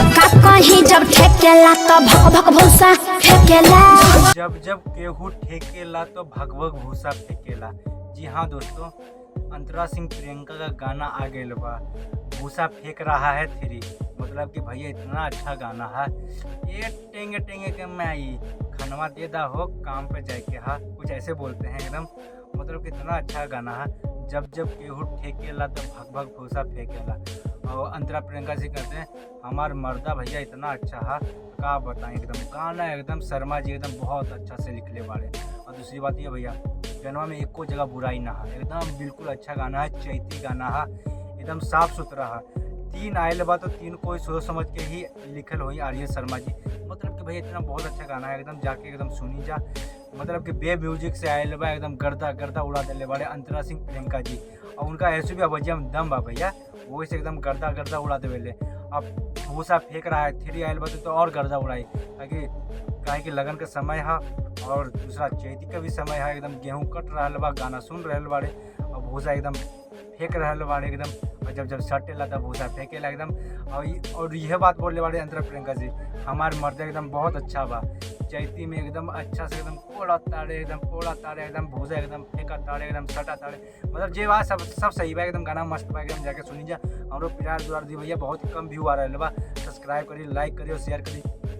का कहीं जब ठेकेला तो भक भक भूसा फेंकेला। जब जब केहू ठेकेला तो भग भग भूसा फेंकेला। जी हाँ दोस्तों, अंतरा सिंह प्रियंका का गाना आ गया बा, भूसा फेंक रहा है थ्री। मतलब कि भैया इतना अच्छा गाना है, ये टेंगे टेंगे के मैं आई खनवा दे दा हो काम पे जाके हा, कुछ ऐसे बोलते हैं एकदम। मतलब कितना अच्छा गाना है। जब जब केहू ठेकेला तो भग भग भूसा फेंकेला। और अंतरा प्रियंका से कहते हैं हमार मर्दा भैया इतना अच्छा है, का बताएं एकदम गाना एकदम शर्मा जी एकदम बहुत अच्छा से लिखले बारे। और दूसरी बात ये भैया गाना में एको जगह बुराई ना है, एकदम बिल्कुल अच्छा गाना है, चैती गाना है, एकदम साफ सुथरा है। तीन आयल बा तो तीन कोई सोच समझ के ही लिखल हुई आर्य शर्मा जी। मतलब कि भैया इतना बहुत अच्छा गाना है, एकदम जाके एकदम सुनी जा। मतलब कि बे म्यूजिक से आयल बा, एकदम गर्दा गर्दा उड़ा दिले बड़े अंतरा सिंह प्रियंका जी। और उनका ऐसे भी आवाज में दम बा भैया, वो से एकदम गर्दा गर्दा उड़ा देवे। अब भूसा फेंक रहा है थ्री आयल बा तो और गर्दा उड़ाई, ताकि काहे कि लगन का समय है और दूसरा चैती का भी समय है। एकदम गेहूँ कट रहा बा, गाना सुन रहे बाड़े और भूसा एकदम फेंक रहे बाड़े एकदम। और जब जब सटेला तब भूसा फेंकेला एकदम। और यह बात बोलने वाले अंतरा प्रियंका जी हमारे मर्द एकदम बहुत अच्छा बा, चैती में एकदम अच्छा से एकदम कोड़ा ताड़े एकदम भूसा एकदम फेंका ताड़े एकदम सटा ताड़े। मतलब जे बात सब सही बा, एकदम गाना मस्त बा, एकदम जाके सुनी जा। और प्यार दुआर दी भैया, बहुत कम व्यू आ रहा है बा। सब्सक्राइब करिए, लाइक करिए और शेयर करिए।